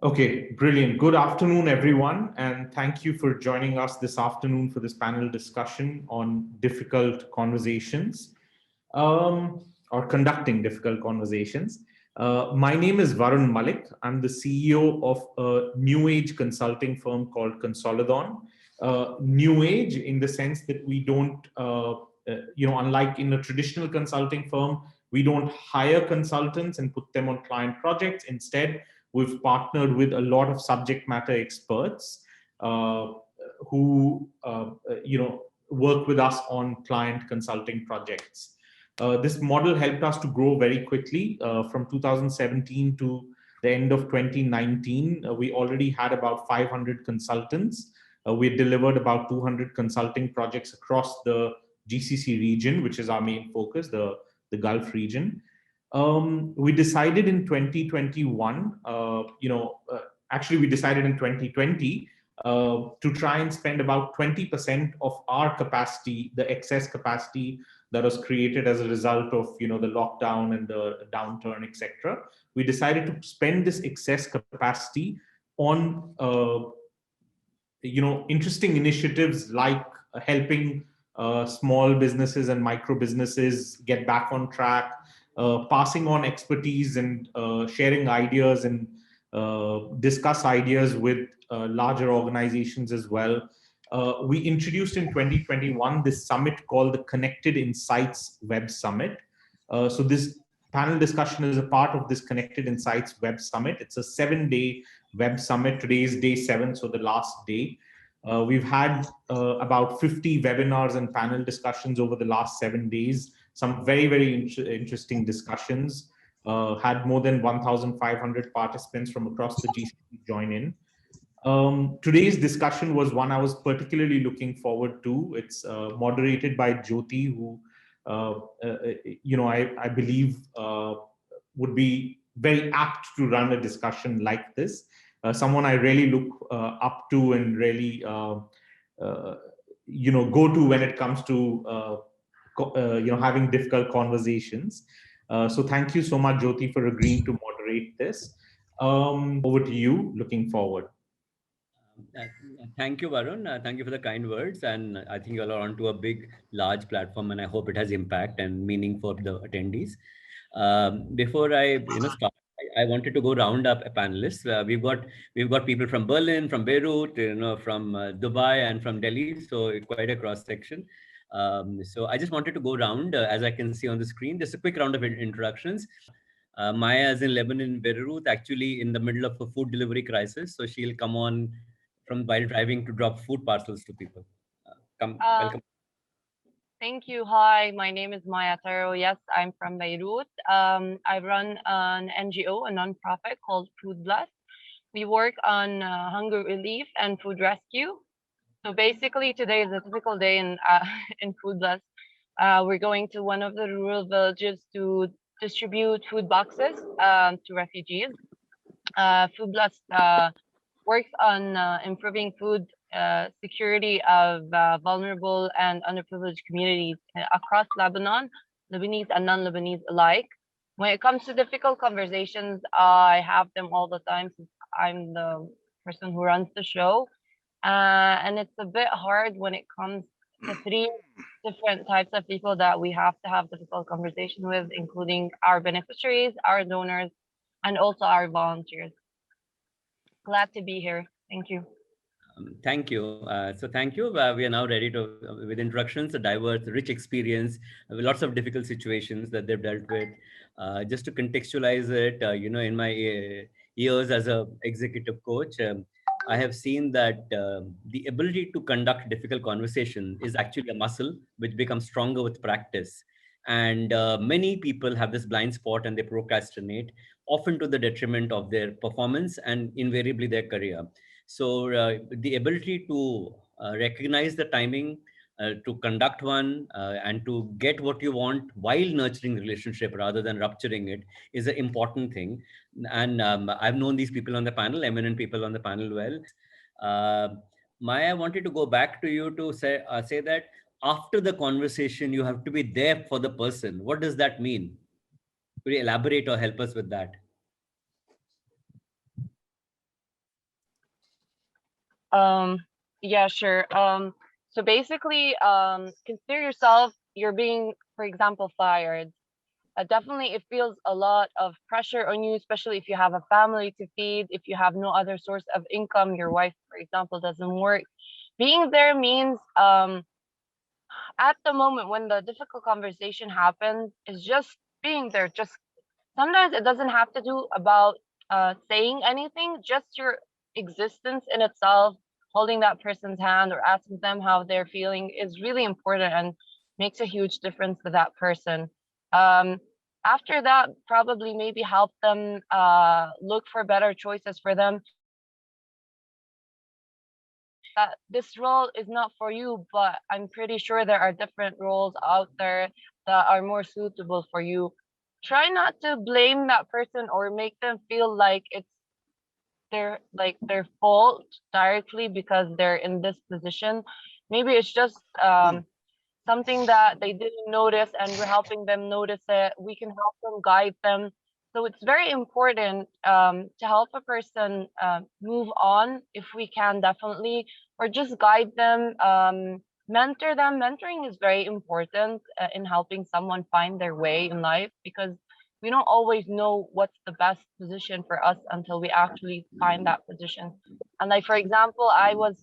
Okay, brilliant. Good afternoon, everyone, and thank you for joining us this afternoon for this panel discussion on difficult conversations, or conducting difficult conversations. My name is Varun Malik. I'm the CEO of a new age consulting firm called Konsalidon. New age in the sense that we don't, unlike in a traditional consulting firm, we don't hire consultants and put them on client projects. Instead, we've partnered with a lot of subject matter experts who work with us on client consulting projects. This model helped us to grow very quickly. From 2017 to the end of 2019, we already had about 500 consultants. We delivered about 200 consulting projects across the GCC region, which is our main focus, the Gulf region. We decided in 2021, actually we decided in 2020 to try and spend about 20% of our capacity, the excess capacity that was created as a result of the lockdown and the downturn, etc. We decided to spend this excess capacity on interesting initiatives like helping small businesses and micro businesses get back on track, passing on expertise and sharing ideas and discuss ideas with larger organizations as well. We introduced in 2021 this summit called the Connected Insights Web Summit. So this panel discussion is a part of this Connected Insights Web Summit. It's a 7-day web summit. Today is day 7, so the last day. We've had about 50 webinars and panel discussions over the last 7 days. Some very, very interesting discussions. Had more than 1,500 participants from across the GCC join in. Today's discussion was one I was particularly looking forward to. It's moderated by Jyoti, who I believe would be very apt to run a discussion like this. Someone I really look up to and really go to when it comes to having difficult conversations. So thank you so much, Jyoti, for agreeing to moderate this. Over to you. Looking forward. Thank you, Varun. Thank you for the kind words. And I think you're on to a big, large platform, and I hope it has impact and meaning for the attendees. Before I start, I wanted to go round up panelists. We've got people from Berlin, from Beirut, from Dubai, and from Delhi. So quite a cross section. So I just wanted to go round, as I can see on the screen, just a quick round of introductions. Maya is in Lebanon, Beirut, actually in the middle of a food delivery crisis. So she'll come on from while driving to drop food parcels to people. Welcome. Thank you. Hi, my name is Maya Taro. Yes, I'm from Beirut. I run an NGO, a nonprofit called Food Bless. We work on hunger relief and food rescue. So basically, today is a typical day in in Food Bless. We're going to one of the rural villages to distribute food boxes to refugees. Food Bless works on improving food security of vulnerable and underprivileged communities across Lebanon, Lebanese and non-Lebanese alike. When it comes to difficult conversations, I have them all the time since I'm the person who runs the show. And it's a bit hard when it comes to 3 different types of people that we have to have difficult conversation with, including our beneficiaries, our donors, and also our volunteers. Glad to be here. Thank you. Thank you. So thank you. We are now ready to, with introductions, a diverse, rich experience, lots of difficult situations that they've dealt with. Just to contextualize it, in my years as a executive coach, I have seen that the ability to conduct difficult conversation is actually a muscle which becomes stronger with practice. And many people have this blind spot and they procrastinate, often to the detriment of their performance and invariably their career. So the ability to recognize the timing, to conduct one and to get what you want while nurturing the relationship rather than rupturing it is an important thing. And I've known these people on the panel, eminent people on the panel well. Maya, I wanted to go back to you to say that after the conversation, you have to be there for the person. What does that mean? Could you elaborate or help us with that? Yeah, sure. So basically, consider yourself, you're being, for example, fired. Definitely, it feels a lot of pressure on you, especially if you have a family to feed, if you have no other source of income, your wife, for example, doesn't work. Being there means, at the moment when the difficult conversation happens, is just being there. Just sometimes it doesn't have to do about saying anything, just your existence in itself, holding that person's hand or asking them how they're feeling is really important and makes a huge difference to that person. Um, After that, probably maybe help them look for better choices for them. That this role is not for you, but I'm pretty sure there are different roles out there that are more suitable for you. Try not to blame that person or make them feel like it's their fault directly because they're in this position. Maybe it's just something that they didn't notice and we're helping them notice it. We can help them, guide them. So it's very important to help a person move on if we can, definitely, or just guide them, mentor them. Mentoring is very important in helping someone find their way in life, because we don't always know what's the best position for us until we actually find that position. And like, for example, I was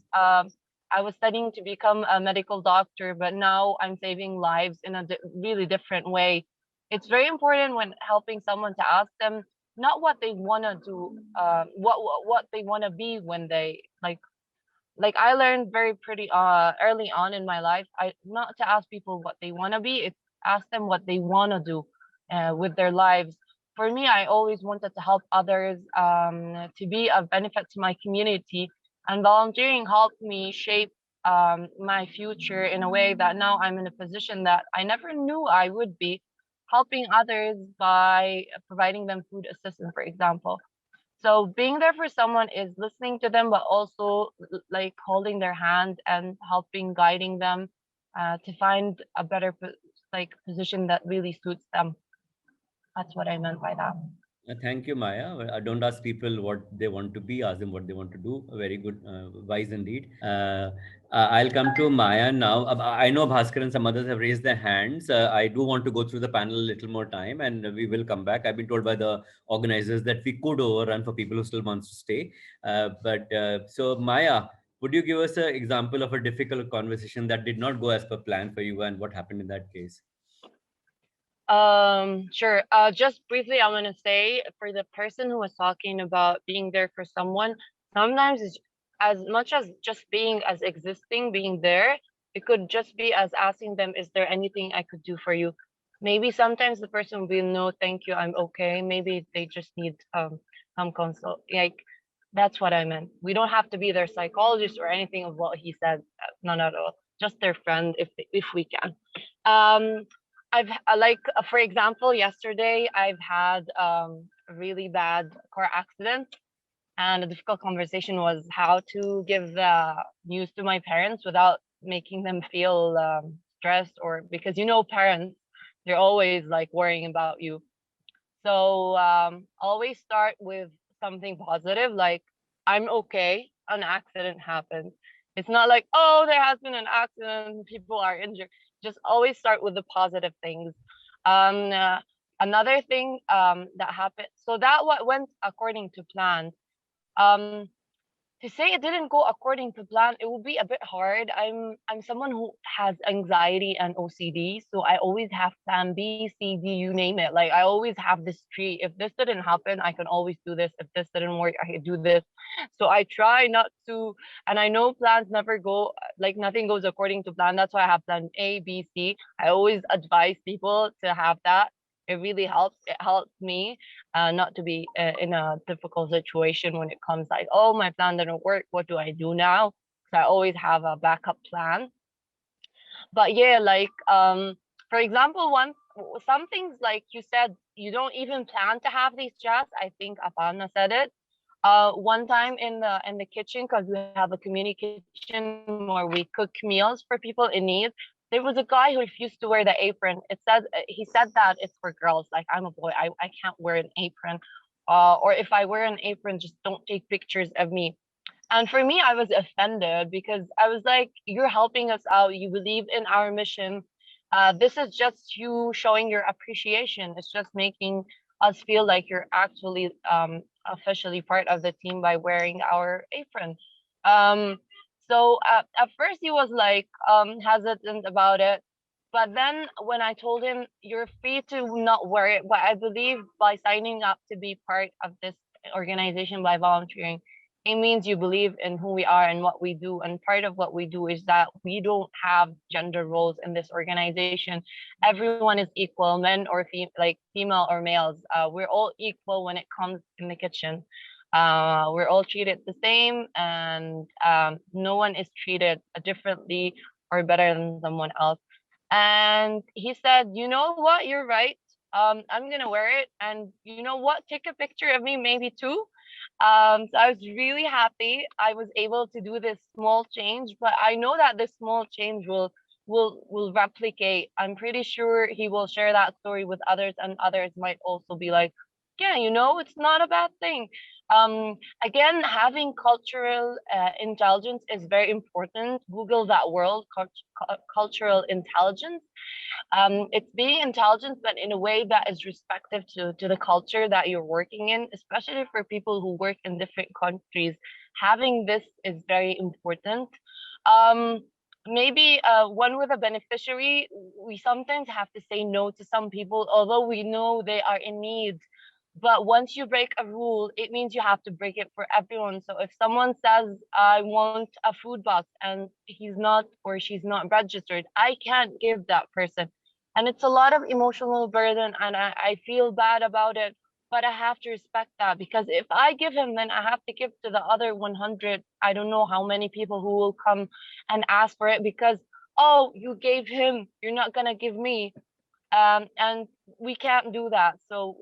studying to become a medical doctor, but now I'm saving lives in a really different way. It's very important when helping someone to ask them not what they want to do, what they want to be when they like I learned very pretty early on in my life. I not to ask people what they want to be, it's ask them what they want to do with their lives. For me, I always wanted to help others, to be of benefit to my community, and volunteering helped me shape my future in a way that now I'm in a position that I never knew I would be, helping others by providing them food assistance, for example. So being there for someone is listening to them, but also like holding their hand and helping, guiding them to find a better like position that really suits them. That's what I meant by that. Thank you, Maya. Don't ask people what they want to be, ask them what they want to do. Very good, wise indeed. I'll come to Maya now. I know Bhaskar and some others have raised their hands. I do want to go through the panel a little more time and we will come back. I've been told by the organizers that we could overrun for people who still wants to stay. So Maya, would you give us an example of a difficult conversation that did not go as per plan for you and what happened in that case? Sure. Just briefly, I want to say for the person who was talking about being there for someone, sometimes it's as much as just being as existing, being there, it could just be as asking them, is there anything I could do for you? Maybe sometimes the person will no, thank you, I'm okay. Maybe they just need some consult. Like that's what I meant. We don't have to be their psychologist or anything of what he said. None at all. Just their friend if we can. Um, for example, yesterday I've had a really bad car accident, and a difficult conversation was how to give the news to my parents without making them feel stressed, or because parents, they're always like worrying about you. So always start with something positive, like I'm okay, an accident happened. It's not like, oh, there has been an accident, people are injured. Just always start with the positive things. Um, uh, Another thing that happened, so that what went according to plan. Um, to say it didn't go according to plan, it will be a bit hard. I'm someone who has anxiety and OCD, so I always have plan B, C, D, you name it. Like I always have this tree. If this didn't happen, I can always do this. If this didn't work, I can do this. So I try not to, and I know plans never go, like nothing goes according to plan. That's why I have plan A, B, C. I always advise people to have that. It really helps. It helps me not to be in a difficult situation when it comes like, oh, my plan didn't work. What do I do now? So I always have a backup plan. But yeah, like for example, some things like you said, you don't even plan to have these chats. I think Aparna said it. One time in the kitchen, because we have a community kitchen where we cook meals for people in need. There was a guy who refused to wear the apron. He said that it's for girls. Like I'm a boy, I can't wear an apron. Or if I wear an apron, just don't take pictures of me. And for me, I was offended because I was like, you're helping us out. You believe in our mission. This is just you showing your appreciation. It's just making us feel like you're actually officially part of the team by wearing our apron. Um, so at first he was like hesitant about it. But then when I told him, you're free to not wear it, but I believe by signing up to be part of this organization by volunteering, it means you believe in who we are and what we do. And part of what we do is that we don't have gender roles in this organization. Everyone is equal, men or like female or males. We're all equal when it comes in the kitchen. We're all treated the same, and no one is treated differently or better than someone else. And he said, you know what, you're right. I'm gonna wear it, and you know what, take a picture of me maybe too. So I was really happy I was able to do this small change, but I know that this small change will replicate. I'm pretty sure he will share that story with others, and others might also be like, yeah, you know, it's not a bad thing. Again, having cultural intelligence is very important. Google that word, cultural intelligence. It's being intelligent, but in a way that is respective to the culture that you're working in, especially for people who work in different countries. Having this is very important. Um, Maybe one with a beneficiary, we sometimes have to say no to some people, although we know they are in need. But once you break a rule, it means you have to break it for everyone. So if someone says, I want a food box, and he's not or she's not registered, I can't give that person. And it's a lot of emotional burden, and I feel bad about it. But I have to respect that, because if I give him, then I have to give to the other 100. I don't know how many people who will come and ask for it because, oh, you gave him, you're not going to give me. And we can't do that. So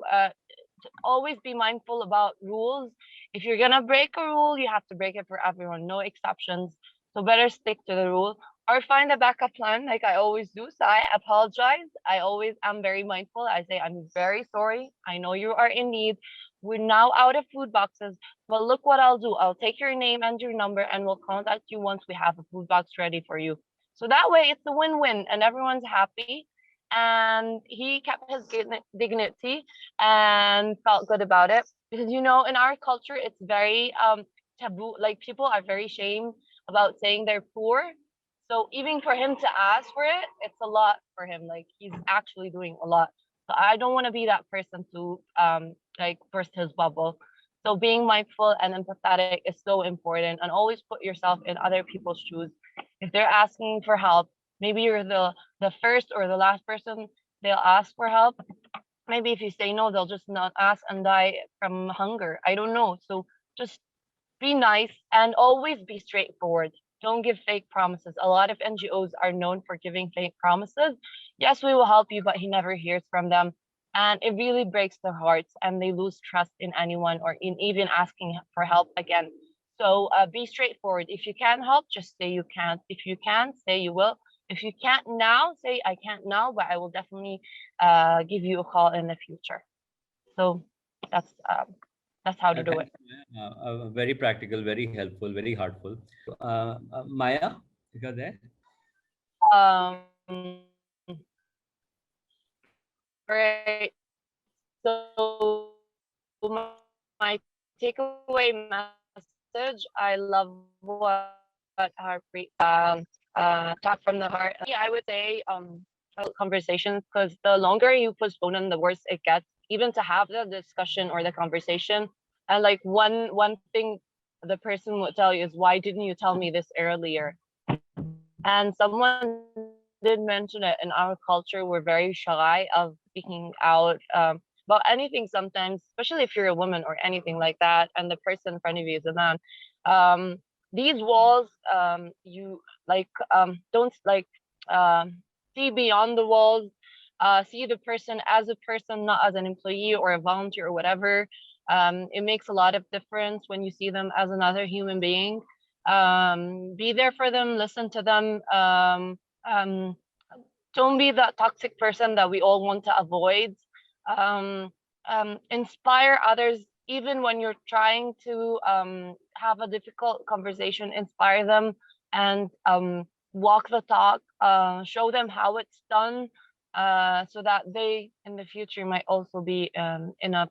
always be mindful about rules. If you're gonna break a rule, you have to break it for everyone, no exceptions. So better stick to the rule or find a backup plan, like I always do. So I apologize. I always am very mindful. I say, I'm very sorry. I know you are in need. We're now out of food boxes, but look what I'll do. I'll take your name and your number, and we'll contact you once we have a food box ready for you. So that way it's a win-win and everyone's happy. And he kept his dignity and felt good about it, because you know, in our culture it's very taboo. Like, people are very shamed about saying they're poor. So even for him to ask for it, it's a lot for him. Like, he's actually doing a lot. So I don't want to be that person to like burst his bubble. So being mindful and empathetic is so important, and always put yourself in other people's shoes. If they're asking for help, maybe you're the first or the last person they'll ask for help. Maybe if you say no, they'll just not ask and die from hunger. I don't know. So just be nice and always be straightforward. Don't give fake promises. A lot of NGOs are known for giving fake promises. Yes, we will help you, but he never hears from them. And it really breaks their hearts, and they lose trust in anyone or in even asking for help again. So be straightforward. If you can't help, just say you can't. If you can, say you will. If you can't now, say I can't now, but I will definitely give you a call in the future. So that's how to do it. Thanks, Maya. Very practical, very helpful, very heartful. Maya, you got there? Um, right. So my takeaway message, I love what talk from the heart. Yeah, I would say conversations, because the longer you postpone them, the worse it gets. Even to have the discussion or the conversation, and like one thing the person would tell you is, why didn't you tell me this earlier? And someone did mention it. In our culture, we're very shy of speaking out about anything sometimes, especially if you're a woman or anything like that, and the person in front of you is a man. Um, these walls, you like don't like see beyond the walls. See the person as a person, not as an employee or a volunteer or whatever. It makes a lot of difference when you see them as another human being. Be there for them, listen to them. Um, don't be that toxic person that we all want to avoid. Um, Inspire others, even when you're trying to have a difficult conversation, inspire them and walk the talk, show them how it's done, so that they in the future might also be in a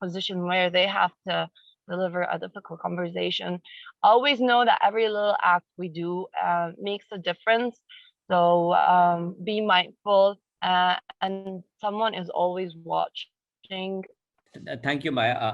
position where they have to deliver a difficult conversation. Always know that every little act we do makes a difference. So be mindful, and someone is always watching. Thank you, Maya.